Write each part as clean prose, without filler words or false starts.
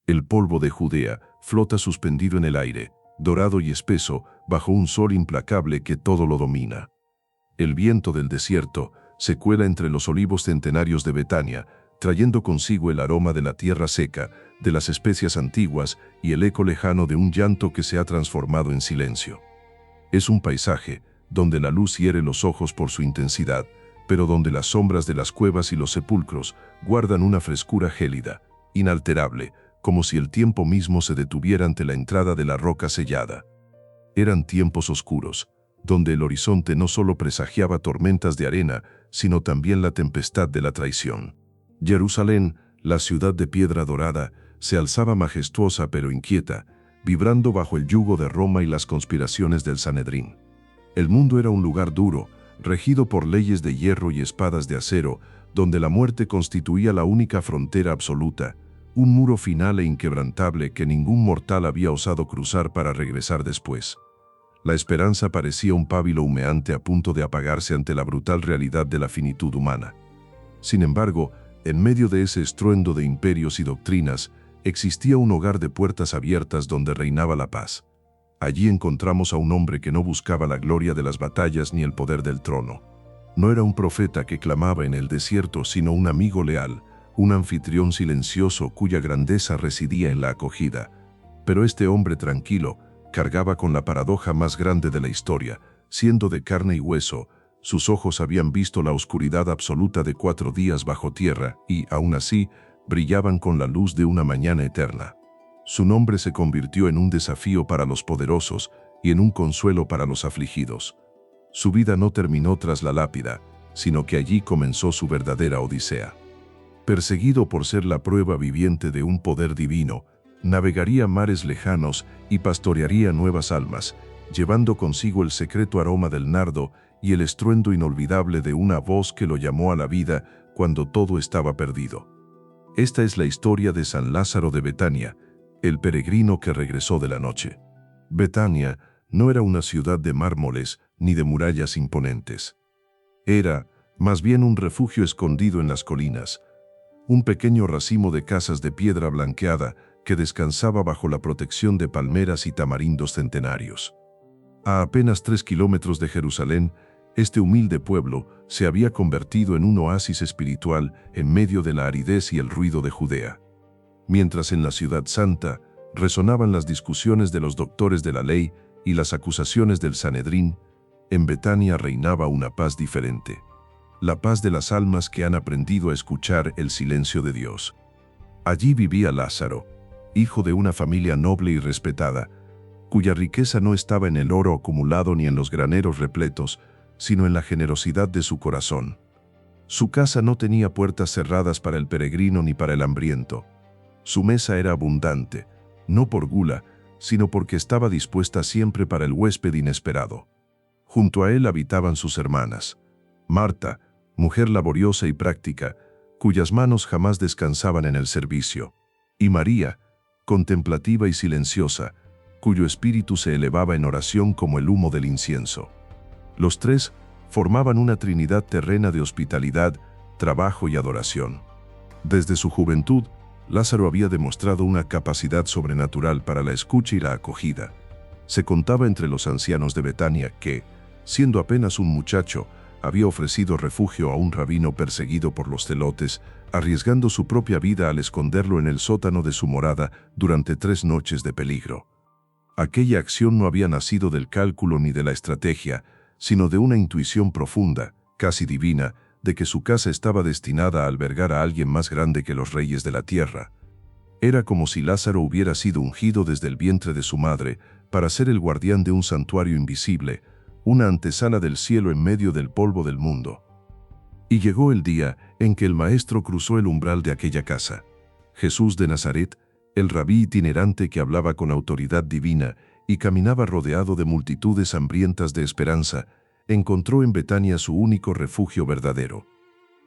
El polvo de Judea flota suspendido en el aire, dorado y espeso, bajo un sol implacable que todo lo domina. El viento del desierto se cuela entre los olivos centenarios de Betania, trayendo consigo el aroma de la tierra seca, de las especias antiguas y el eco lejano de un llanto que se ha transformado en silencio. Es un paisaje donde la luz hiere los ojos por su intensidad, pero donde las sombras de las cuevas y los sepulcros guardan una frescura gélida, inalterable, como si el tiempo mismo se detuviera ante la entrada de la roca sellada. Eran tiempos oscuros, donde el horizonte no solo presagiaba tormentas de arena, sino también la tempestad de la traición. Jerusalén, la ciudad de piedra dorada, se alzaba majestuosa pero inquieta, vibrando bajo el yugo de Roma y las conspiraciones del Sanedrín. El mundo era un lugar duro, regido por leyes de hierro y espadas de acero, donde la muerte constituía la única frontera absoluta, un muro final e inquebrantable que ningún mortal había osado cruzar para regresar después. La esperanza parecía un pábilo humeante a punto de apagarse ante la brutal realidad de la finitud humana. Sin embargo, en medio de ese estruendo de imperios y doctrinas, existía un hogar de puertas abiertas donde reinaba la paz. Allí encontramos a un hombre que no buscaba la gloria de las batallas ni el poder del trono. No era un profeta que clamaba en el desierto, sino un amigo leal, un anfitrión silencioso cuya grandeza residía en la acogida. Pero este hombre tranquilo cargaba con la paradoja más grande de la historia, siendo de carne y hueso. Sus ojos habían visto la oscuridad absoluta de 4 días bajo tierra y, aún así, brillaban con la luz de una mañana eterna. Su nombre se convirtió en un desafío para los poderosos y en un consuelo para los afligidos. Su vida no terminó tras la lápida, sino que allí comenzó su verdadera odisea. Perseguido por ser la prueba viviente de un poder divino, navegaría mares lejanos y pastorearía nuevas almas, llevando consigo el secreto aroma del nardo y el estruendo inolvidable de una voz que lo llamó a la vida cuando todo estaba perdido. Esta es la historia de San Lázaro de Betania, el peregrino que regresó de la noche. Betania no era una ciudad de mármoles ni de murallas imponentes. Era, más bien, un refugio escondido en las colinas, un pequeño racimo de casas de piedra blanqueada que descansaba bajo la protección de palmeras y tamarindos centenarios. A apenas 3 kilómetros de Jerusalén, este humilde pueblo se había convertido en un oasis espiritual en medio de la aridez y el ruido de Judea. Mientras en la ciudad santa resonaban las discusiones de los doctores de la ley y las acusaciones del Sanedrín, en Betania reinaba una paz diferente. La paz de las almas que han aprendido a escuchar el silencio de Dios. Allí vivía Lázaro, hijo de una familia noble y respetada, cuya riqueza no estaba en el oro acumulado ni en los graneros repletos, sino en la generosidad de su corazón. Su casa no tenía puertas cerradas para el peregrino ni para el hambriento. Su mesa era abundante, no por gula, sino porque estaba dispuesta siempre para el huésped inesperado. Junto a él habitaban sus hermanas. Marta, mujer laboriosa y práctica, cuyas manos jamás descansaban en el servicio, y María, contemplativa y silenciosa, cuyo espíritu se elevaba en oración como el humo del incienso. Los tres formaban una trinidad terrena de hospitalidad, trabajo y adoración. Desde su juventud, Lázaro había demostrado una capacidad sobrenatural para la escucha y la acogida. Se contaba entre los ancianos de Betania que, siendo apenas un muchacho, había ofrecido refugio a un rabino perseguido por los celotes, arriesgando su propia vida al esconderlo en el sótano de su morada durante 3 noches de peligro. Aquella acción no había nacido del cálculo ni de la estrategia, sino de una intuición profunda, casi divina, de que su casa estaba destinada a albergar a alguien más grande que los reyes de la tierra. Era como si Lázaro hubiera sido ungido desde el vientre de su madre para ser el guardián de un santuario invisible, una antesala del cielo en medio del polvo del mundo. Y llegó el día en que el Maestro cruzó el umbral de aquella casa. Jesús de Nazaret, el rabí itinerante que hablaba con autoridad divina y caminaba rodeado de multitudes hambrientas de esperanza, encontró en Betania su único refugio verdadero.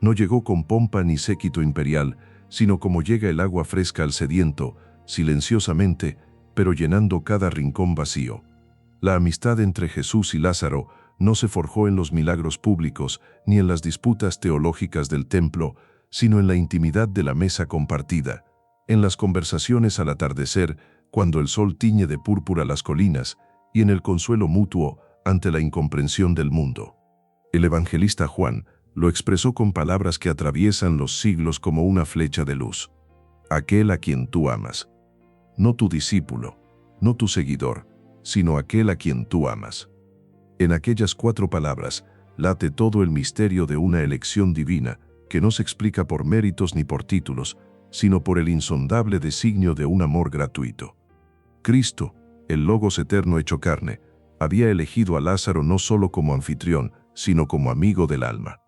No llegó con pompa ni séquito imperial, sino como llega el agua fresca al sediento, silenciosamente, pero llenando cada rincón vacío. La amistad entre Jesús y Lázaro no se forjó en los milagros públicos ni en las disputas teológicas del templo, sino en la intimidad de la mesa compartida, en las conversaciones al atardecer, cuando el sol tiñe de púrpura las colinas, y en el consuelo mutuo ante la incomprensión del mundo. El evangelista Juan lo expresó con palabras que atraviesan los siglos como una flecha de luz. Aquel a quien tú amas. No tu discípulo, no tu seguidor, sino aquel a quien tú amas. En aquellas 4 palabras late todo el misterio de una elección divina que no se explica por méritos ni por títulos, sino por el insondable designio de un amor gratuito. Cristo, el Logos eterno hecho carne, había elegido a Lázaro no solo como anfitrión, sino como amigo del alma.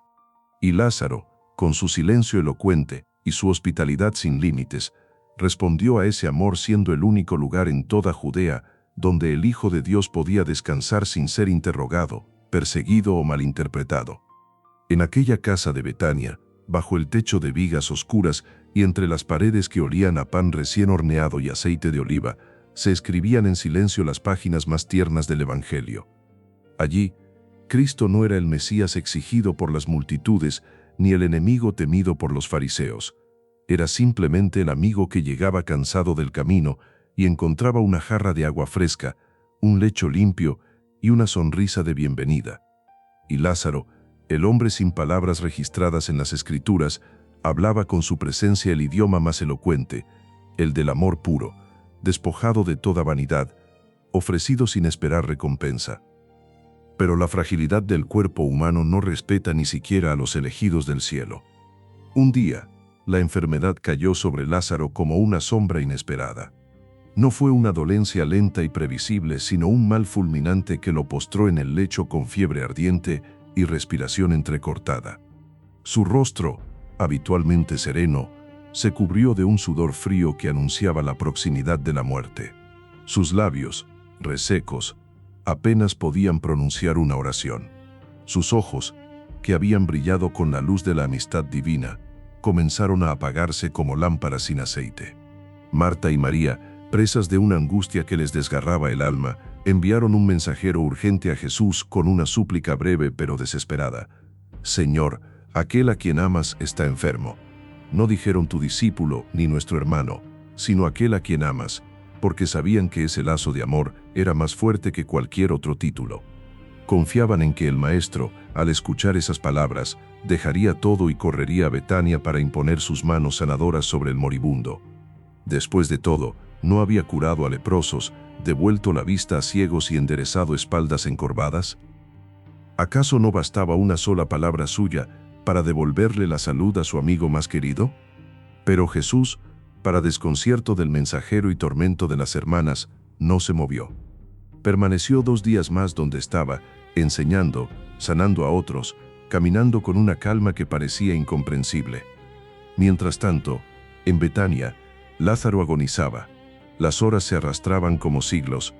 Y Lázaro, con su silencio elocuente y su hospitalidad sin límites, respondió a ese amor siendo el único lugar en toda Judea donde el Hijo de Dios podía descansar sin ser interrogado, perseguido o malinterpretado. En aquella casa de Betania, bajo el techo de vigas oscuras y entre las paredes que olían a pan recién horneado y aceite de oliva, se escribían en silencio las páginas más tiernas del Evangelio. Allí, Cristo no era el Mesías exigido por las multitudes, ni el enemigo temido por los fariseos. Era simplemente el amigo que llegaba cansado del camino y encontraba una jarra de agua fresca, un lecho limpio y una sonrisa de bienvenida. Y Lázaro, el hombre sin palabras registradas en las Escrituras, hablaba con su presencia el idioma más elocuente, el del amor puro, despojado de toda vanidad, ofrecido sin esperar recompensa. Pero la fragilidad del cuerpo humano no respeta ni siquiera a los elegidos del cielo. Un día, la enfermedad cayó sobre Lázaro como una sombra inesperada. No fue una dolencia lenta y previsible, sino un mal fulminante que lo postró en el lecho con fiebre ardiente y respiración entrecortada. Su rostro, habitualmente sereno, se cubrió de un sudor frío que anunciaba la proximidad de la muerte. Sus labios, resecos, apenas podían pronunciar una oración. Sus ojos, que habían brillado con la luz de la amistad divina, comenzaron a apagarse como lámparas sin aceite. Marta y María, presas de una angustia que les desgarraba el alma, enviaron un mensajero urgente a Jesús con una súplica breve pero desesperada. «Señor, aquel a quien amas está enfermo». No dijeron tu discípulo ni nuestro hermano, sino aquel a quien amas, porque sabían que ese lazo de amor era más fuerte que cualquier otro título. Confiaban en que el Maestro, al escuchar esas palabras, dejaría todo y correría a Betania para imponer sus manos sanadoras sobre el moribundo. Después de todo, ¿no había curado a leprosos, devuelto la vista a ciegos y enderezado espaldas encorvadas? ¿Acaso no bastaba una sola palabra suya para devolverle la salud a su amigo más querido? Pero Jesús, para desconcierto del mensajero y tormento de las hermanas, no se movió. Permaneció 2 días más donde estaba, enseñando, sanando a otros, caminando con una calma que parecía incomprensible. Mientras tanto, en Betania, Lázaro agonizaba. Las horas se arrastraban como siglos.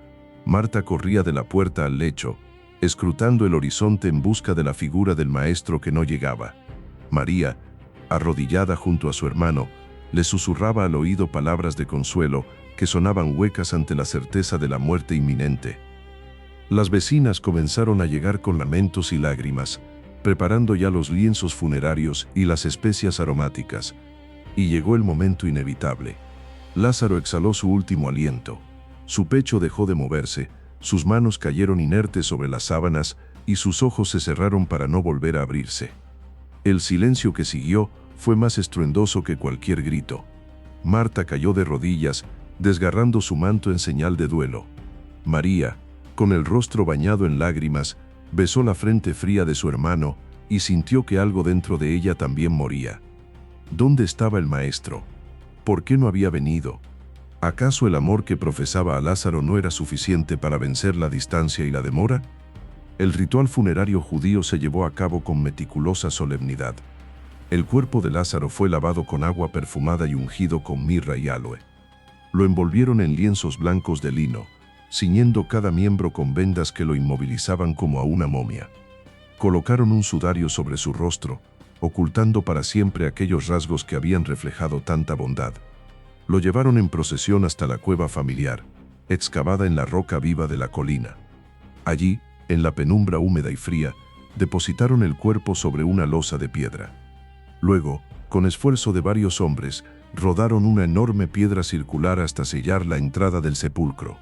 Marta corría de la puerta al lecho, escrutando el horizonte en busca de la figura del Maestro que no llegaba. María, arrodillada junto a su hermano, le susurraba al oído palabras de consuelo que sonaban huecas ante la certeza de la muerte inminente. Las vecinas comenzaron a llegar con lamentos y lágrimas, preparando ya los lienzos funerarios y las especias aromáticas. Y llegó el momento inevitable. Lázaro exhaló su último aliento. Su pecho dejó de moverse, sus manos cayeron inertes sobre las sábanas y sus ojos se cerraron para no volver a abrirse. El silencio que siguió fue más estruendoso que cualquier grito. Marta cayó de rodillas, desgarrando su manto en señal de duelo. María, con el rostro bañado en lágrimas, besó la frente fría de su hermano y sintió que algo dentro de ella también moría. ¿Dónde estaba el Maestro? ¿Por qué no había venido? ¿Acaso el amor que profesaba a Lázaro no era suficiente para vencer la distancia y la demora? El ritual funerario judío se llevó a cabo con meticulosa solemnidad. El cuerpo de Lázaro fue lavado con agua perfumada y ungido con mirra y aloe. Lo envolvieron en lienzos blancos de lino, ciñendo cada miembro con vendas que lo inmovilizaban como a una momia. Colocaron un sudario sobre su rostro, ocultando para siempre aquellos rasgos que habían reflejado tanta bondad. Lo llevaron en procesión hasta la cueva familiar, excavada en la roca viva de la colina. Allí, en la penumbra húmeda y fría, depositaron el cuerpo sobre una losa de piedra. Luego, con esfuerzo de varios hombres, rodaron una enorme piedra circular hasta sellar la entrada del sepulcro.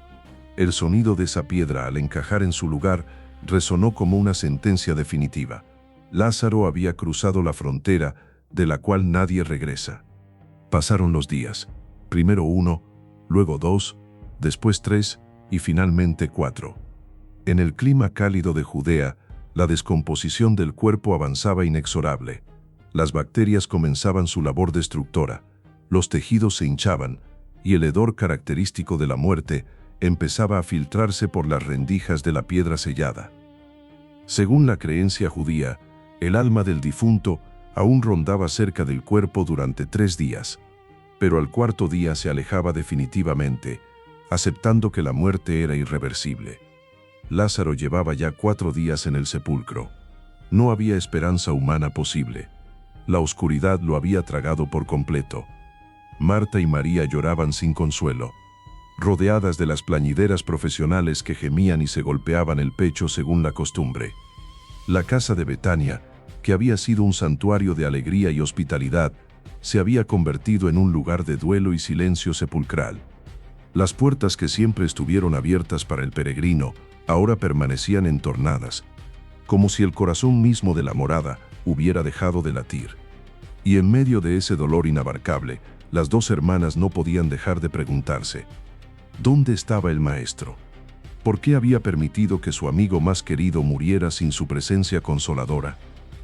El sonido de esa piedra al encajar en su lugar resonó como una sentencia definitiva. Lázaro había cruzado la frontera de la cual nadie regresa. Pasaron los días, primero 1, luego 2, después 3 y finalmente 4. En el clima cálido de Judea, la descomposición del cuerpo avanzaba inexorable. Las bacterias comenzaban su labor destructora, los tejidos se hinchaban y el hedor característico de la muerte empezaba a filtrarse por las rendijas de la piedra sellada. Según la creencia judía, el alma del difunto aún rondaba cerca del cuerpo durante 3 días, pero al cuarto día se alejaba definitivamente, aceptando que la muerte era irreversible. Lázaro llevaba ya 4 días en el sepulcro. No había esperanza humana posible. La oscuridad lo había tragado por completo. Marta y María lloraban sin consuelo, rodeadas de las plañideras profesionales que gemían y se golpeaban el pecho según la costumbre. La casa de Betania, que había sido un santuario de alegría y hospitalidad, se había convertido en un lugar de duelo y silencio sepulcral. Las puertas que siempre estuvieron abiertas para el peregrino, ahora permanecían entornadas, como si el corazón mismo de la morada hubiera dejado de latir. Y en medio de ese dolor inabarcable, las 2 hermanas no podían dejar de preguntarse: ¿dónde estaba el maestro? ¿Por qué había permitido que su amigo más querido muriera sin su presencia consoladora?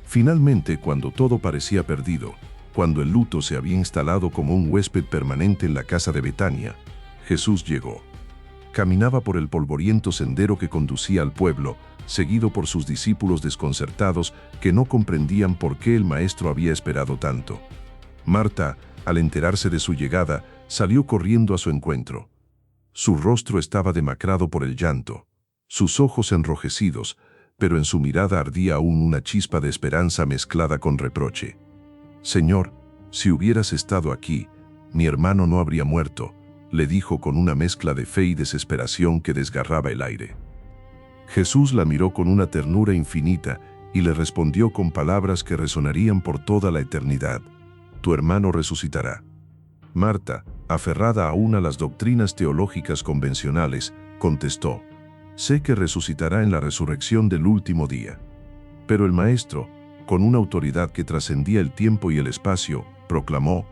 Finalmente, cuando todo parecía perdido, cuando el luto se había instalado como un huésped permanente en la casa de Betania, Jesús llegó. Caminaba por el polvoriento sendero que conducía al pueblo, seguido por sus discípulos desconcertados que no comprendían por qué el maestro había esperado tanto. Marta, al enterarse de su llegada, salió corriendo a su encuentro. Su rostro estaba demacrado por el llanto, sus ojos enrojecidos, pero en su mirada ardía aún una chispa de esperanza mezclada con reproche. «Señor, si hubieras estado aquí, mi hermano no habría muerto», le dijo con una mezcla de fe y desesperación que desgarraba el aire. Jesús la miró con una ternura infinita y le respondió con palabras que resonarían por toda la eternidad: «Tu hermano resucitará». Marta, aferrada aún a las doctrinas teológicas convencionales, contestó: «Sé que resucitará en la resurrección del último día». Pero el maestro, con una autoridad que trascendía el tiempo y el espacio, proclamó: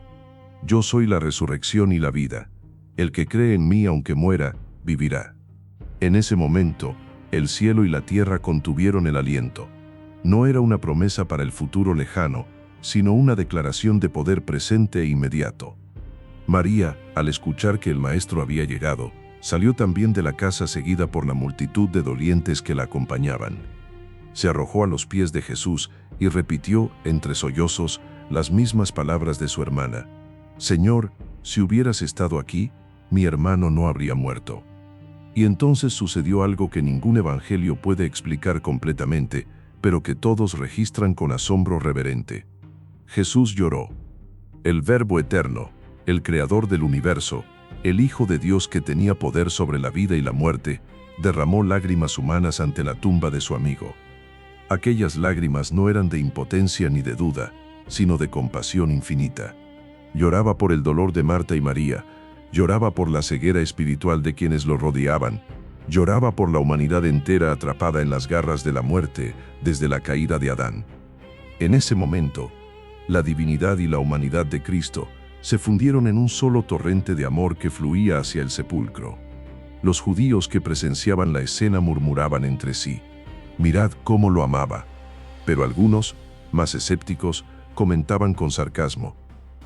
«Yo soy la resurrección y la vida. El que cree en mí aunque muera, vivirá». En ese momento, el cielo y la tierra contuvieron el aliento. No era una promesa para el futuro lejano, sino una declaración de poder presente e inmediato. María, al escuchar que el maestro había llegado, salió también de la casa seguida por la multitud de dolientes que la acompañaban. Se arrojó a los pies de Jesús y repitió, entre sollozos, las mismas palabras de su hermana: «Señor, si hubieras estado aquí, mi hermano no habría muerto». Y entonces sucedió algo que ningún evangelio puede explicar completamente, pero que todos registran con asombro reverente. Jesús lloró. El Verbo eterno, el Creador del universo, el Hijo de Dios que tenía poder sobre la vida y la muerte, derramó lágrimas humanas ante la tumba de su amigo. Aquellas lágrimas no eran de impotencia ni de duda, sino de compasión infinita. Lloraba por el dolor de Marta y María, lloraba por la ceguera espiritual de quienes lo rodeaban, lloraba por la humanidad entera atrapada en las garras de la muerte desde la caída de Adán. En ese momento, la divinidad y la humanidad de Cristo se fundieron en un solo torrente de amor que fluía hacia el sepulcro. Los judíos que presenciaban la escena murmuraban entre sí: «Mirad cómo lo amaba». Pero algunos, más escépticos, comentaban con sarcasmo: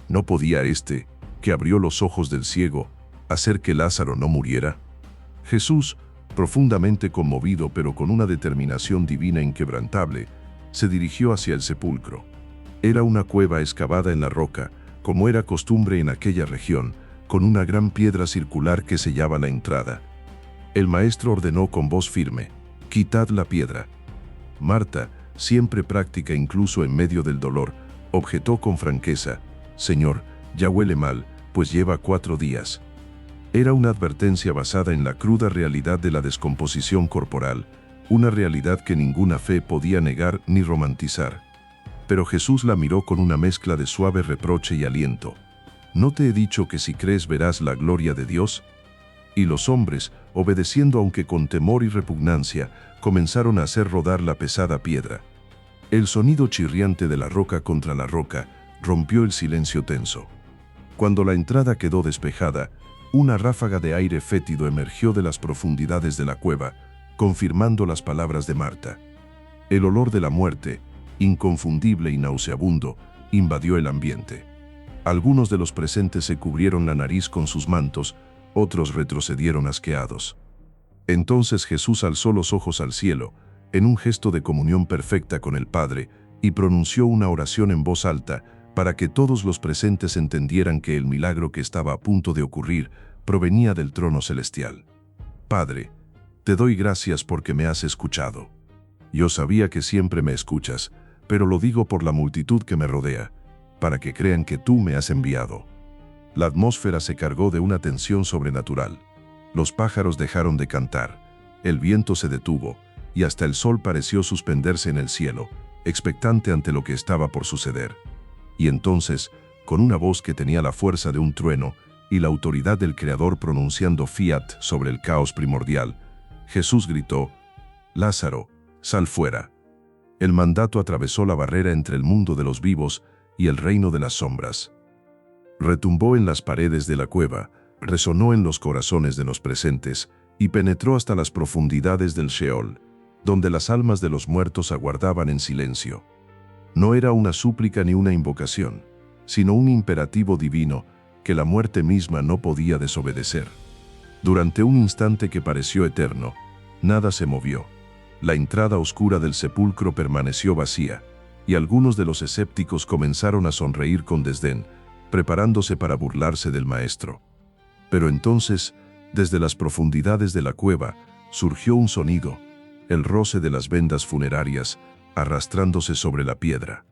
«¿No podía este, que abrió los ojos del ciego, hacer que Lázaro no muriera?». Jesús, profundamente conmovido pero con una determinación divina inquebrantable, se dirigió hacia el sepulcro. Era una cueva excavada en la roca, como era costumbre en aquella región, con una gran piedra circular que sellaba la entrada. El maestro ordenó con voz firme: «Quitad la piedra». Marta, siempre práctica incluso en medio del dolor, objetó con franqueza: «Señor, ya huele mal, pues lleva 4 días». Era una advertencia basada en la cruda realidad de la descomposición corporal, una realidad que ninguna fe podía negar ni romantizar. Pero Jesús la miró con una mezcla de suave reproche y aliento. ¿No te he dicho que si crees verás la gloria de Dios? Y los hombres, obedeciendo aunque con temor y repugnancia, comenzaron a hacer rodar la pesada piedra. El sonido chirriante de la roca contra la roca rompió el silencio tenso. Cuando la entrada quedó despejada, una ráfaga de aire fétido emergió de las profundidades de la cueva, confirmando las palabras de Marta. El olor de la muerte, inconfundible y nauseabundo, invadió el ambiente. Algunos de los presentes se cubrieron la nariz con sus mantos, otros retrocedieron asqueados. Entonces Jesús alzó los ojos al cielo, en un gesto de comunión perfecta con el Padre, y pronunció una oración en voz alta, para que todos los presentes entendieran que el milagro que estaba a punto de ocurrir provenía del trono celestial. Padre, te doy gracias porque me has escuchado. Yo sabía que siempre me escuchas, pero lo digo por la multitud que me rodea, para que crean que tú me has enviado. La atmósfera se cargó de una tensión sobrenatural. Los pájaros dejaron de cantar, el viento se detuvo, y hasta el sol pareció suspenderse en el cielo, expectante ante lo que estaba por suceder. Y entonces, con una voz que tenía la fuerza de un trueno y la autoridad del Creador pronunciando fiat sobre el caos primordial, Jesús gritó: «Lázaro, sal fuera». El mandato atravesó la barrera entre el mundo de los vivos y el reino de las sombras. Retumbó en las paredes de la cueva, resonó en los corazones de los presentes y penetró hasta las profundidades del Sheol, donde las almas de los muertos aguardaban en silencio. No era una súplica ni una invocación, sino un imperativo divino que la muerte misma no podía desobedecer. Durante un instante que pareció eterno, nada se movió. La entrada oscura del sepulcro permaneció vacía, y algunos de los escépticos comenzaron a sonreír con desdén, preparándose para burlarse del Maestro. Pero entonces, desde las profundidades de la cueva, surgió un sonido, el roce de las vendas funerarias, arrastrándose sobre la piedra.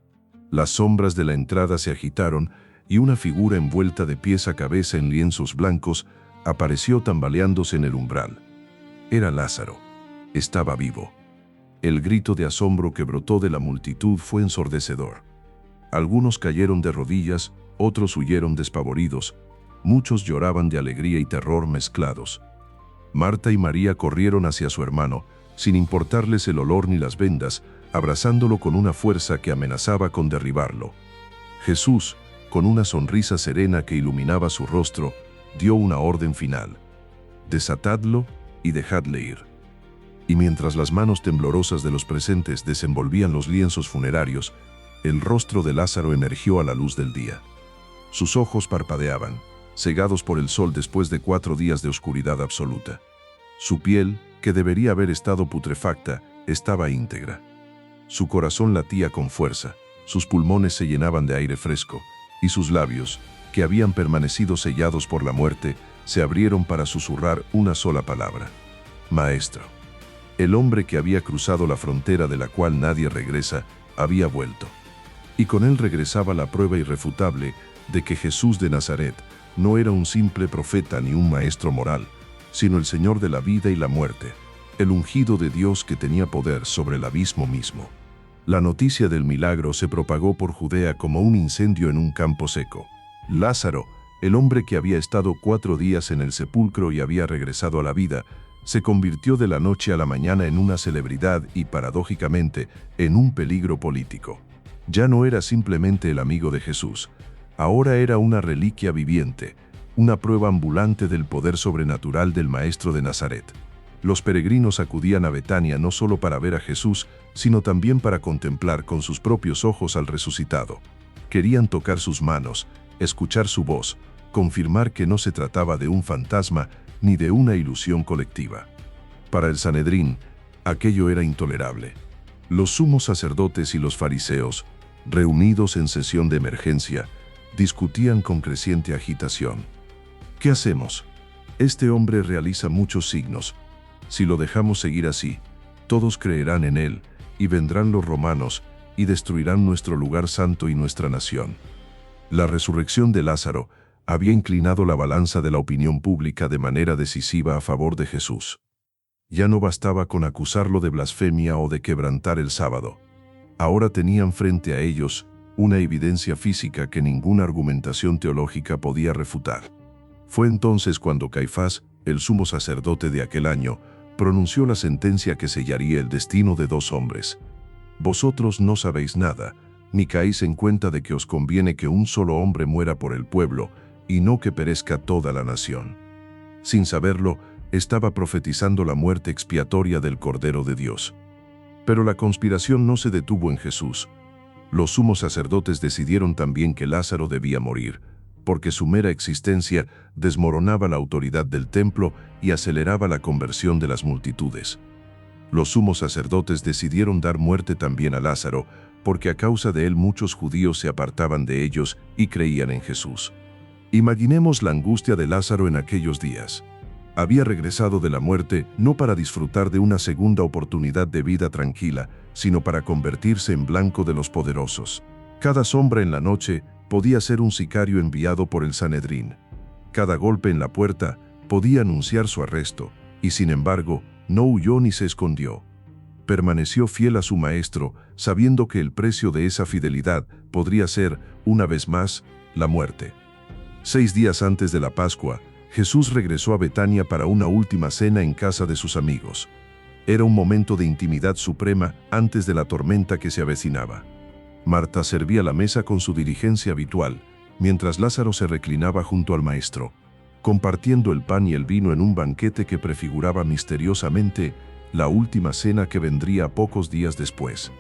Las sombras de la entrada se agitaron y una figura envuelta de pies a cabeza en lienzos blancos apareció tambaleándose en el umbral. Era Lázaro. Estaba vivo. El grito de asombro que brotó de la multitud fue ensordecedor. Algunos cayeron de rodillas, otros huyeron despavoridos, muchos lloraban de alegría y terror mezclados. Marta y María corrieron hacia su hermano, sin importarles el olor ni las vendas, abrazándolo con una fuerza que amenazaba con derribarlo. Jesús, con una sonrisa serena que iluminaba su rostro, dio una orden final: «Desatadlo y dejadle ir». Y mientras las manos temblorosas de los presentes desenvolvían los lienzos funerarios, el rostro de Lázaro emergió a la luz del día. Sus ojos parpadeaban, cegados por el sol después de 4 días de oscuridad absoluta. Su piel, que debería haber estado putrefacta, estaba íntegra. Su corazón latía con fuerza, sus pulmones se llenaban de aire fresco, y sus labios, que habían permanecido sellados por la muerte, se abrieron para susurrar una sola palabra: «Maestro». El hombre que había cruzado la frontera de la cual nadie regresa, había vuelto. Y con él regresaba la prueba irrefutable de que Jesús de Nazaret no era un simple profeta ni un maestro moral, sino el Señor de la vida y la muerte, el ungido de Dios que tenía poder sobre el abismo mismo. La noticia del milagro se propagó por Judea como un incendio en un campo seco. Lázaro, el hombre que había estado 4 días en el sepulcro y había regresado a la vida, se convirtió de la noche a la mañana en una celebridad y, paradójicamente, en un peligro político. Ya no era simplemente el amigo de Jesús, ahora era una reliquia viviente, una prueba ambulante del poder sobrenatural del Maestro de Nazaret. Los peregrinos acudían a Betania no solo para ver a Jesús, sino también para contemplar con sus propios ojos al resucitado. Querían tocar sus manos, escuchar su voz, confirmar que no se trataba de un fantasma ni de una ilusión colectiva. Para el Sanedrín, aquello era intolerable. Los sumos sacerdotes y los fariseos, reunidos en sesión de emergencia, discutían con creciente agitación. ¿Qué hacemos? Este hombre realiza muchos signos. Si lo dejamos seguir así, todos creerán en él, y vendrán los romanos, y destruirán nuestro lugar santo y nuestra nación. La resurrección de Lázaro había inclinado la balanza de la opinión pública de manera decisiva a favor de Jesús. Ya no bastaba con acusarlo de blasfemia o de quebrantar el sábado. Ahora tenían frente a ellos una evidencia física que ninguna argumentación teológica podía refutar. Fue entonces cuando Caifás, el sumo sacerdote de aquel año, pronunció la sentencia que sellaría el destino de dos hombres. Vosotros no sabéis nada, ni caéis en cuenta de que os conviene que un solo hombre muera por el pueblo, y no que perezca toda la nación. Sin saberlo, estaba profetizando la muerte expiatoria del Cordero de Dios. Pero la conspiración no se detuvo en Jesús. Los sumos sacerdotes decidieron también que Lázaro debía morir, porque su mera existencia desmoronaba la autoridad del templo y aceleraba la conversión de las multitudes. Los sumos sacerdotes decidieron dar muerte también a Lázaro, porque a causa de él muchos judíos se apartaban de ellos y creían en Jesús. Imaginemos la angustia de Lázaro en aquellos días. Había regresado de la muerte no para disfrutar de una segunda oportunidad de vida tranquila, sino para convertirse en blanco de los poderosos. Cada sombra en la noche podía ser un sicario enviado por el Sanedrín. Cada golpe en la puerta podía anunciar su arresto, y sin embargo, no huyó ni se escondió. Permaneció fiel a su maestro, sabiendo que el precio de esa fidelidad podría ser, una vez más, la muerte. 6 días antes de la Pascua, Jesús regresó a Betania para una última cena en casa de sus amigos. Era un momento de intimidad suprema antes de la tormenta que se avecinaba. Marta servía la mesa con su diligencia habitual, mientras Lázaro se reclinaba junto al maestro, compartiendo el pan y el vino en un banquete que prefiguraba misteriosamente la última cena que vendría pocos días después.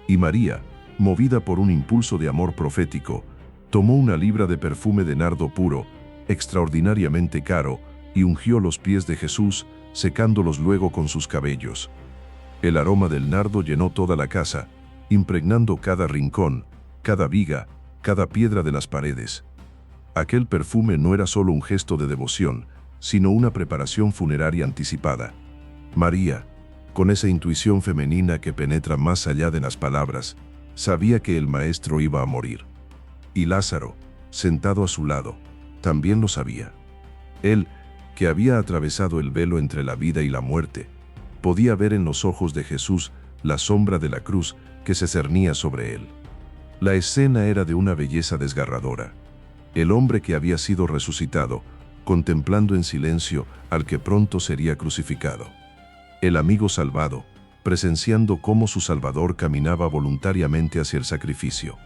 Y María, movida por un impulso de amor profético, tomó una libra de perfume de nardo puro, extraordinariamente caro, y ungió los pies de Jesús, secándolos luego con sus cabellos. El aroma del nardo llenó toda la casa, impregnando cada rincón, cada viga, cada piedra de las paredes. Aquel perfume no era solo un gesto de devoción, sino una preparación funeraria anticipada. María, con esa intuición femenina que penetra más allá de las palabras, sabía que el maestro iba a morir. Y Lázaro, sentado a su lado, también lo sabía. Él, que había atravesado el velo entre la vida y la muerte, podía ver en los ojos de Jesús la sombra de la cruz que se cernía sobre él. La escena era de una belleza desgarradora. El hombre que había sido resucitado, contemplando en silencio al que pronto sería crucificado. El amigo salvado, presenciando cómo su Salvador caminaba voluntariamente hacia el sacrificio.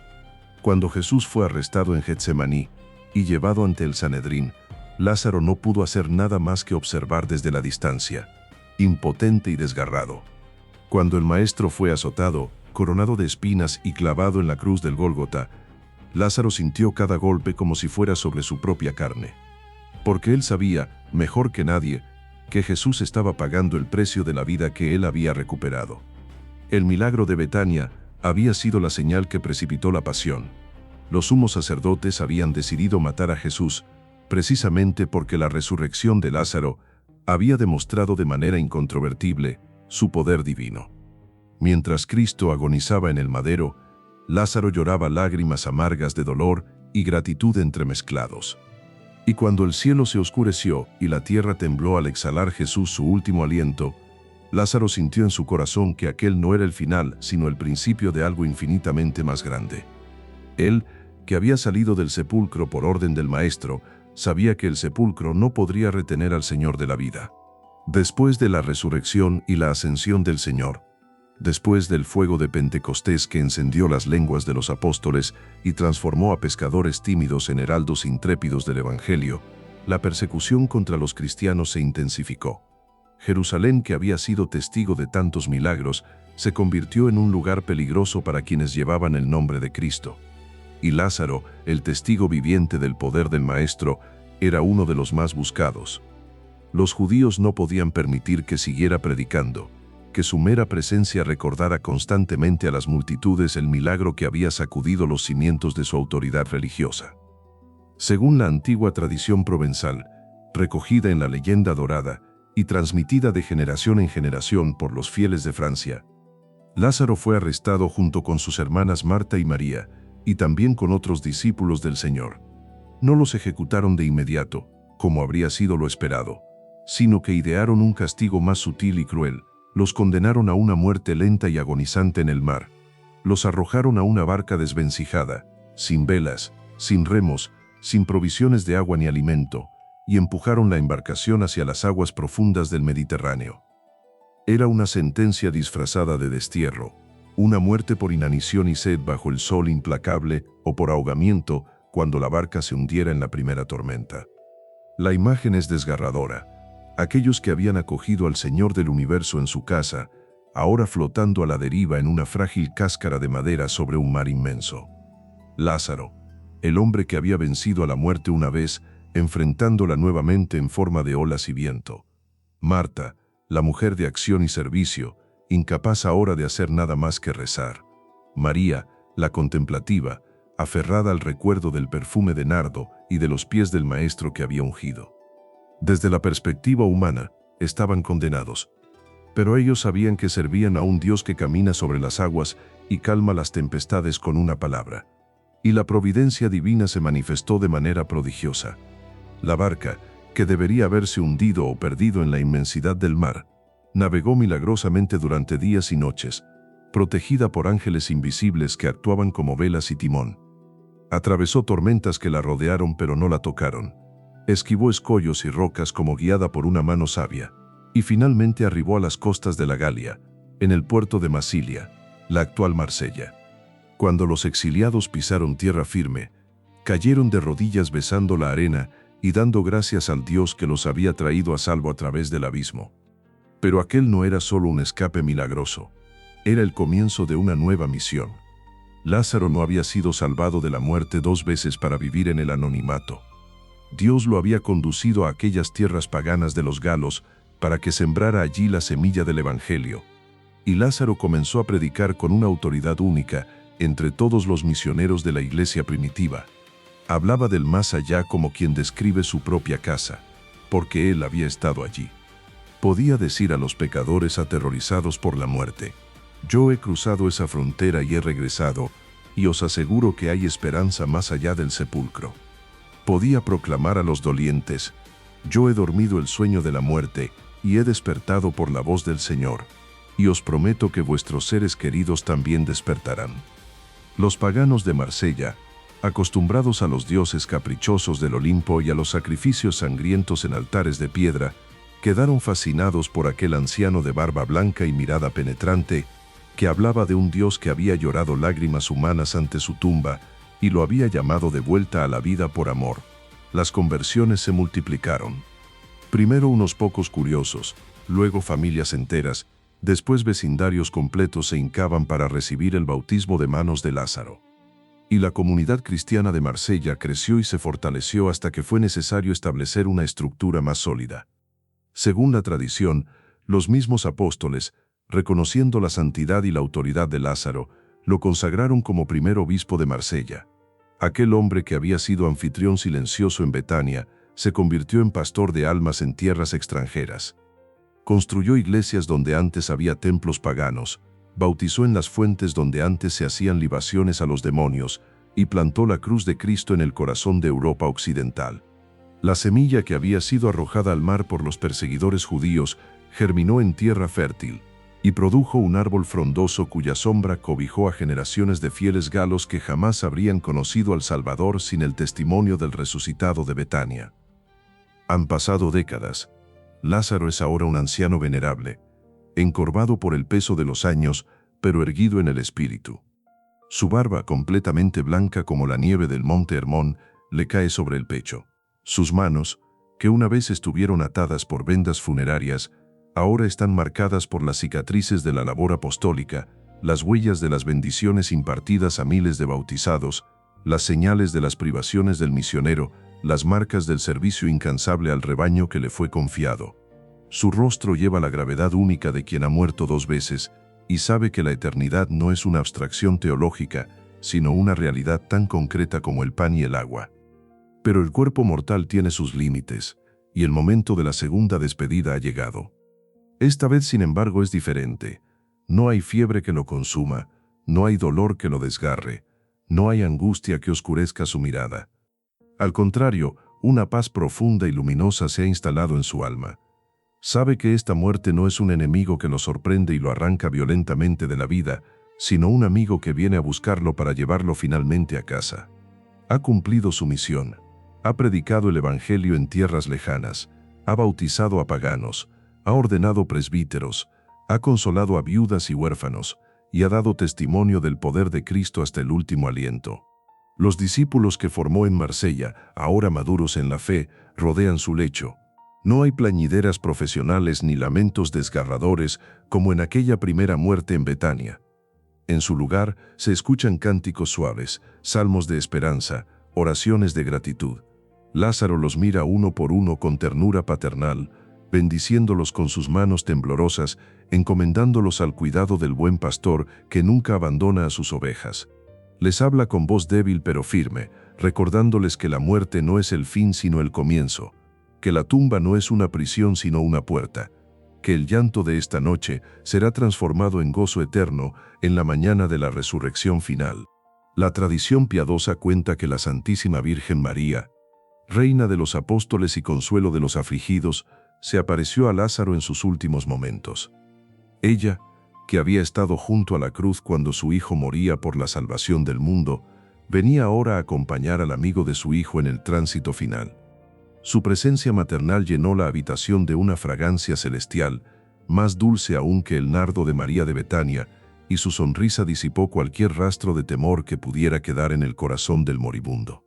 Cuando Jesús fue arrestado en Getsemaní y llevado ante el Sanedrín, Lázaro no pudo hacer nada más que observar desde la distancia, impotente y desgarrado. Cuando el maestro fue azotado, coronado de espinas y clavado en la cruz del Gólgota, Lázaro sintió cada golpe como si fuera sobre su propia carne. Porque él sabía, mejor que nadie, que Jesús estaba pagando el precio de la vida que él había recuperado. El milagro de Betania había sido la señal que precipitó la pasión. Los sumos sacerdotes habían decidido matar a Jesús, precisamente porque la resurrección de Lázaro había demostrado de manera incontrovertible su poder divino. Mientras Cristo agonizaba en el madero, Lázaro lloraba lágrimas amargas de dolor y gratitud entremezclados. Y cuando el cielo se oscureció y la tierra tembló al exhalar Jesús su último aliento, Lázaro sintió en su corazón que aquel no era el final, sino el principio de algo infinitamente más grande. Él, que había salido del sepulcro por orden del Maestro, sabía que el sepulcro no podría retener al Señor de la vida. Después de la resurrección y la ascensión del Señor, después del fuego de Pentecostés que encendió las lenguas de los apóstoles y transformó a pescadores tímidos en heraldos intrépidos del Evangelio, la persecución contra los cristianos se intensificó. Jerusalén, que había sido testigo de tantos milagros, se convirtió en un lugar peligroso para quienes llevaban el nombre de Cristo. Y Lázaro, el testigo viviente del poder del Maestro, era uno de los más buscados. Los judíos no podían permitir que siguiera predicando, que su mera presencia recordara constantemente a las multitudes el milagro que había sacudido los cimientos de su autoridad religiosa. Según la antigua tradición provenzal, recogida en la leyenda dorada y transmitida de generación en generación por los fieles de Francia, Lázaro fue arrestado junto con sus hermanas Marta y María, y también con otros discípulos del Señor. No los ejecutaron de inmediato, como habría sido lo esperado, sino que idearon un castigo más sutil y cruel. Los condenaron a una muerte lenta y agonizante en el mar. Los arrojaron a una barca desvencijada, sin velas, sin remos, sin provisiones de agua ni alimento, y empujaron la embarcación hacia las aguas profundas del Mediterráneo. Era una sentencia disfrazada de destierro, una muerte por inanición y sed bajo el sol implacable o por ahogamiento cuando la barca se hundiera en la primera tormenta. La imagen es desgarradora. Aquellos que habían acogido al Señor del universo en su casa, ahora flotando a la deriva en una frágil cáscara de madera sobre un mar inmenso. Lázaro, el hombre que había vencido a la muerte una vez, enfrentándola nuevamente en forma de olas y viento. Marta, la mujer de acción y servicio, incapaz ahora de hacer nada más que rezar. María, la contemplativa, aferrada al recuerdo del perfume de nardo y de los pies del Maestro que había ungido. Desde la perspectiva humana, estaban condenados. Pero ellos sabían que servían a un Dios que camina sobre las aguas y calma las tempestades con una palabra. Y la providencia divina se manifestó de manera prodigiosa. La barca, que debería haberse hundido o perdido en la inmensidad del mar, navegó milagrosamente durante días y noches, protegida por ángeles invisibles que actuaban como velas y timón. Atravesó tormentas que la rodearon pero no la tocaron. Esquivó escollos y rocas como guiada por una mano sabia. Y finalmente arribó a las costas de la Galia, en el puerto de Masilia, la actual Marsella. Cuando los exiliados pisaron tierra firme, cayeron de rodillas besando la arena y dando gracias al Dios que los había traído a salvo a través del abismo. Pero aquel no era solo un escape milagroso, era el comienzo de una nueva misión. Lázaro no había sido salvado de la muerte 2 veces para vivir en el anonimato. Dios lo había conducido a aquellas tierras paganas de los galos para que sembrara allí la semilla del Evangelio. Y Lázaro comenzó a predicar con una autoridad única entre todos los misioneros de la iglesia primitiva. Hablaba del más allá como quien describe su propia casa, porque él había estado allí. Podía decir a los pecadores aterrorizados por la muerte: yo he cruzado esa frontera y he regresado, y os aseguro que hay esperanza más allá del sepulcro. Podía proclamar a los dolientes: yo he dormido el sueño de la muerte, y he despertado por la voz del Señor, y os prometo que vuestros seres queridos también despertarán. Los paganos de Marsella, acostumbrados a los dioses caprichosos del Olimpo y a los sacrificios sangrientos en altares de piedra, quedaron fascinados por aquel anciano de barba blanca y mirada penetrante, que hablaba de un Dios que había llorado lágrimas humanas ante su tumba y lo había llamado de vuelta a la vida por amor. Las conversiones se multiplicaron. Primero unos pocos curiosos, luego familias enteras, después vecindarios completos se hincaban para recibir el bautismo de manos de Lázaro. Y la comunidad cristiana de Marsella creció y se fortaleció hasta que fue necesario establecer una estructura más sólida. Según la tradición, los mismos apóstoles, reconociendo la santidad y la autoridad de Lázaro, lo consagraron como primer obispo de Marsella. Aquel hombre que había sido anfitrión silencioso en Betania, se convirtió en pastor de almas en tierras extranjeras. Construyó iglesias donde antes había templos paganos, bautizó en las fuentes donde antes se hacían libaciones a los demonios, y plantó la cruz de Cristo en el corazón de Europa occidental. La semilla que había sido arrojada al mar por los perseguidores judíos germinó en tierra fértil, y produjo un árbol frondoso cuya sombra cobijó a generaciones de fieles galos que jamás habrían conocido al Salvador sin el testimonio del resucitado de Betania. Han pasado décadas. Lázaro es ahora un anciano venerable, encorvado por el peso de los años, pero erguido en el espíritu. Su barba, completamente blanca como la nieve del monte Hermón, le cae sobre el pecho. Sus manos, que una vez estuvieron atadas por vendas funerarias, ahora están marcadas por las cicatrices de la labor apostólica, las huellas de las bendiciones impartidas a miles de bautizados, las señales de las privaciones del misionero, las marcas del servicio incansable al rebaño que le fue confiado. Su rostro lleva la gravedad única de quien ha muerto 2 veces y sabe que la eternidad no es una abstracción teológica, sino una realidad tan concreta como el pan y el agua. Pero el cuerpo mortal tiene sus límites, y el momento de la segunda despedida ha llegado. Esta vez, sin embargo, es diferente. No hay fiebre que lo consuma, no hay dolor que lo desgarre, no hay angustia que oscurezca su mirada. Al contrario, una paz profunda y luminosa se ha instalado en su alma. Sabe que esta muerte no es un enemigo que lo sorprende y lo arranca violentamente de la vida, sino un amigo que viene a buscarlo para llevarlo finalmente a casa. Ha cumplido su misión. Ha predicado el Evangelio en tierras lejanas, ha bautizado a paganos, ha ordenado presbíteros, ha consolado a viudas y huérfanos, y ha dado testimonio del poder de Cristo hasta el último aliento. Los discípulos que formó en Marsella, ahora maduros en la fe, rodean su lecho. No hay plañideras profesionales ni lamentos desgarradores como en aquella primera muerte en Betania. En su lugar se escuchan cánticos suaves, salmos de esperanza, oraciones de gratitud. Lázaro los mira uno por uno con ternura paternal, bendiciéndolos con sus manos temblorosas, encomendándolos al cuidado del buen pastor que nunca abandona a sus ovejas. Les habla con voz débil pero firme, recordándoles que la muerte no es el fin sino el comienzo, que la tumba no es una prisión sino una puerta, que el llanto de esta noche será transformado en gozo eterno en la mañana de la resurrección final. La tradición piadosa cuenta que la Santísima Virgen María, Reina de los apóstoles y consuelo de los afligidos, se apareció a Lázaro en sus últimos momentos. Ella, que había estado junto a la cruz cuando su hijo moría por la salvación del mundo, venía ahora a acompañar al amigo de su hijo en el tránsito final. Su presencia maternal llenó la habitación de una fragancia celestial, más dulce aún que el nardo de María de Betania, y su sonrisa disipó cualquier rastro de temor que pudiera quedar en el corazón del moribundo.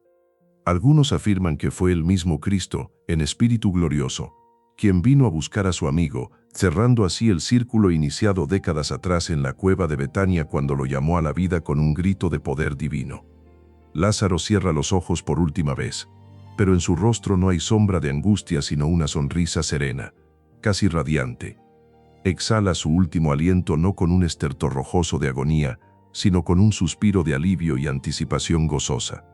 Algunos afirman que fue el mismo Cristo, en espíritu glorioso, quien vino a buscar a su amigo, cerrando así el círculo iniciado décadas atrás en la cueva de Betania cuando lo llamó a la vida con un grito de poder divino. Lázaro cierra los ojos por última vez, pero en su rostro no hay sombra de angustia sino una sonrisa serena, casi radiante. Exhala su último aliento no con un estertor rojoso de agonía, sino con un suspiro de alivio y anticipación gozosa.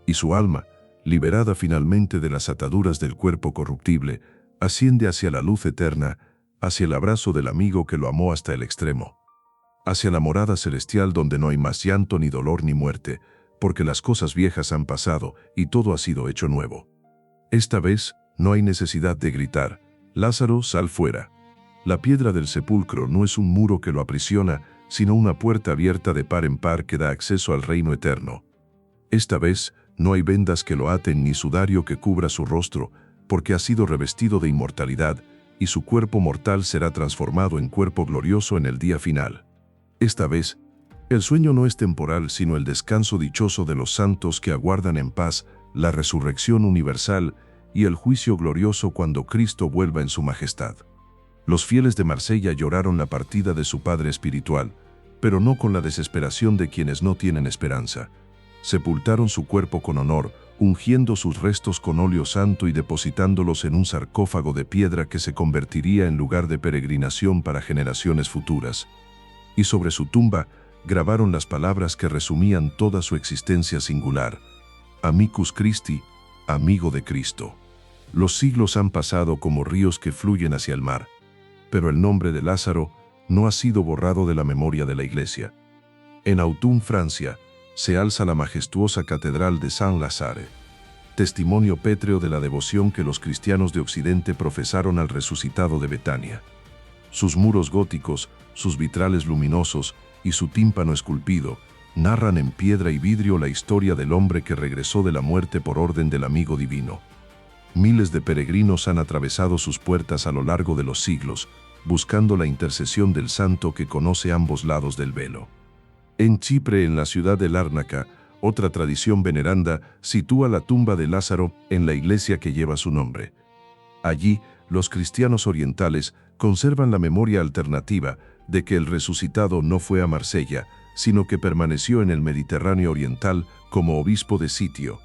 Y su alma, liberada finalmente de las ataduras del cuerpo corruptible, asciende hacia la luz eterna, hacia el abrazo del amigo que lo amó hasta el extremo, hacia la morada celestial donde no hay más llanto ni dolor ni muerte, porque las cosas viejas han pasado y todo ha sido hecho nuevo. Esta vez no hay necesidad de gritar, Lázaro, sal fuera. La piedra del sepulcro no es un muro que lo aprisiona, sino una puerta abierta de par en par que da acceso al reino eterno. Esta vez no hay vendas que lo aten ni sudario que cubra su rostro, porque ha sido revestido de inmortalidad, y su cuerpo mortal será transformado en cuerpo glorioso en el día final. Esta vez, el sueño no es temporal, sino el descanso dichoso de los santos que aguardan en paz la resurrección universal y el juicio glorioso cuando Cristo vuelva en su majestad. Los fieles de Marsella lloraron la partida de su padre espiritual, pero no con la desesperación de quienes no tienen esperanza. Sepultaron su cuerpo con honor, ungiendo sus restos con óleo santo y depositándolos en un sarcófago de piedra que se convertiría en lugar de peregrinación para generaciones futuras. Y sobre su tumba grabaron las palabras que resumían toda su existencia singular: Amicus Christi, amigo de Cristo. Los siglos han pasado como ríos que fluyen hacia el mar, pero el nombre de Lázaro no ha sido borrado de la memoria de la Iglesia. En Autun, Francia, se alza la majestuosa catedral de Saint-Lazare, testimonio pétreo de la devoción que los cristianos de Occidente profesaron al resucitado de Betania. Sus muros góticos, sus vitrales luminosos y su tímpano esculpido narran en piedra y vidrio la historia del hombre que regresó de la muerte por orden del amigo divino. Miles de peregrinos han atravesado sus puertas a lo largo de los siglos, buscando la intercesión del santo que conoce ambos lados del velo. En Chipre, en la ciudad de Lárnaca, otra tradición veneranda sitúa la tumba de Lázaro en la iglesia que lleva su nombre. Allí, los cristianos orientales conservan la memoria alternativa de que el resucitado no fue a Marsella, sino que permaneció en el Mediterráneo oriental como obispo de sitio.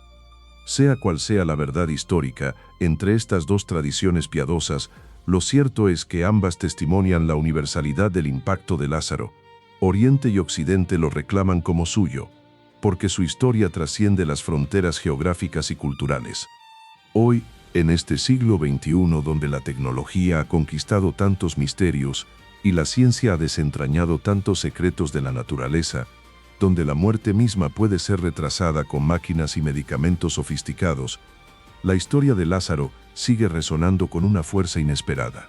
Sea cual sea la verdad histórica entre estas dos tradiciones piadosas, lo cierto es que ambas testimonian la universalidad del impacto de Lázaro. Oriente y Occidente lo reclaman como suyo, porque su historia trasciende las fronteras geográficas y culturales. Hoy, en este siglo XXI donde la tecnología ha conquistado tantos misterios y la ciencia ha desentrañado tantos secretos de la naturaleza, donde la muerte misma puede ser retrasada con máquinas y medicamentos sofisticados, la historia de Lázaro sigue resonando con una fuerza inesperada.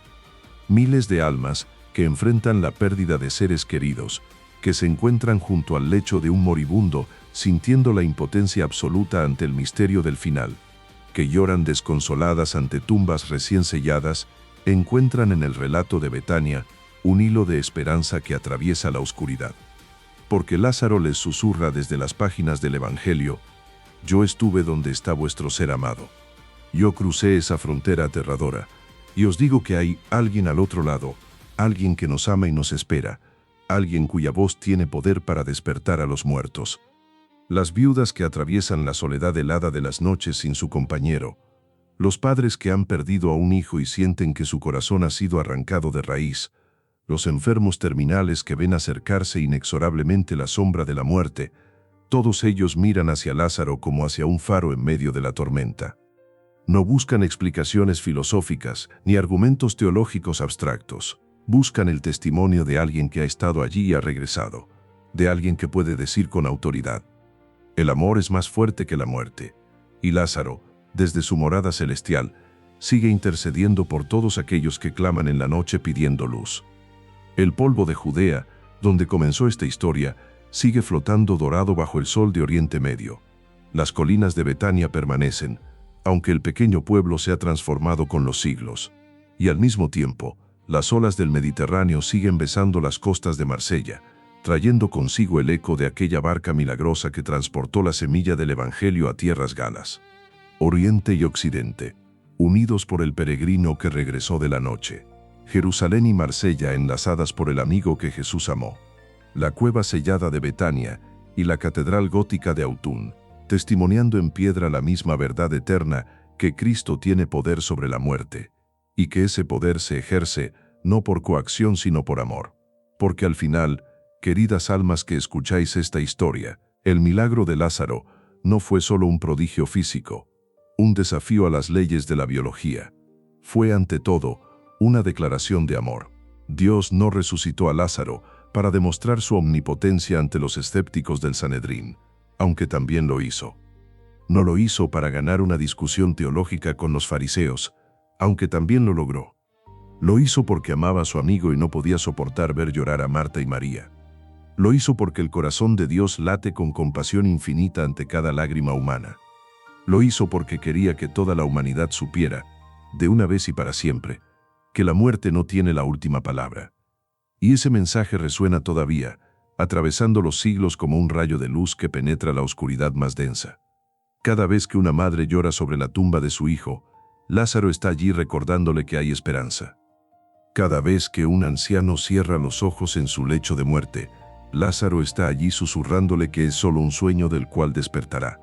Miles de almas que enfrentan la pérdida de seres queridos, que se encuentran junto al lecho de un moribundo, sintiendo la impotencia absoluta ante el misterio del final, que lloran desconsoladas ante tumbas recién selladas, encuentran en el relato de Betania un hilo de esperanza que atraviesa la oscuridad. Porque Lázaro les susurra desde las páginas del Evangelio: yo estuve donde está vuestro ser amado. Yo crucé esa frontera aterradora, y os digo que hay alguien al otro lado, alguien que nos ama y nos espera, alguien cuya voz tiene poder para despertar a los muertos. Las viudas que atraviesan la soledad helada de las noches sin su compañero, los padres que han perdido a un hijo y sienten que su corazón ha sido arrancado de raíz, los enfermos terminales que ven acercarse inexorablemente la sombra de la muerte, todos ellos miran hacia Lázaro como hacia un faro en medio de la tormenta. No buscan explicaciones filosóficas ni argumentos teológicos abstractos. Buscan el testimonio de alguien que ha estado allí y ha regresado, de alguien que puede decir con autoridad: el amor es más fuerte que la muerte. Y Lázaro, desde su morada celestial, sigue intercediendo por todos aquellos que claman en la noche pidiendo luz. El polvo de Judea, donde comenzó esta historia, sigue flotando dorado bajo el sol de Oriente Medio. Las colinas de Betania permanecen, aunque el pequeño pueblo se ha transformado con los siglos. Y al mismo tiempo, las olas del Mediterráneo siguen besando las costas de Marsella, trayendo consigo el eco de aquella barca milagrosa que transportó la semilla del Evangelio a tierras galas. Oriente y Occidente, unidos por el peregrino que regresó de la noche. Jerusalén y Marsella enlazadas por el amigo que Jesús amó. La cueva sellada de Betania y la catedral gótica de Autun, testimoniando en piedra la misma verdad eterna, que Cristo tiene poder sobre la muerte, y que ese poder se ejerce no por coacción sino por amor. Porque al final, queridas almas que escucháis esta historia, el milagro de Lázaro no fue solo un prodigio físico, un desafío a las leyes de la biología. Fue ante todo una declaración de amor. Dios no resucitó a Lázaro para demostrar su omnipotencia ante los escépticos del Sanedrín, aunque también lo hizo. No lo hizo para ganar una discusión teológica con los fariseos, aunque también lo logró. Lo hizo porque amaba a su amigo y no podía soportar ver llorar a Marta y María. Lo hizo porque el corazón de Dios late con compasión infinita ante cada lágrima humana. Lo hizo porque quería que toda la humanidad supiera, de una vez y para siempre, que la muerte no tiene la última palabra. Y ese mensaje resuena todavía, atravesando los siglos como un rayo de luz que penetra la oscuridad más densa. Cada vez que una madre llora sobre la tumba de su hijo, Lázaro está allí recordándole que hay esperanza. Cada vez que un anciano cierra los ojos en su lecho de muerte, Lázaro está allí susurrándole que es solo un sueño del cual despertará.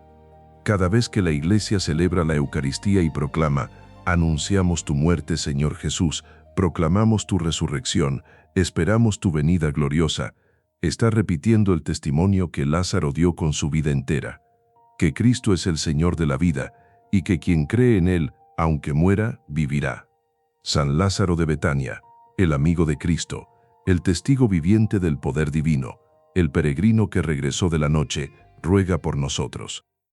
Cada vez que la Iglesia celebra la Eucaristía y proclama: anunciamos tu muerte, Señor Jesús, proclamamos tu resurrección, esperamos tu venida gloriosa, está repitiendo el testimonio que Lázaro dio con su vida entera, que Cristo es el Señor de la vida, y que quien cree en Él, aunque muera, vivirá. San Lázaro de Betania, el amigo de Cristo, el testigo viviente del poder divino, el peregrino que regresó de la noche, ruega por nosotros.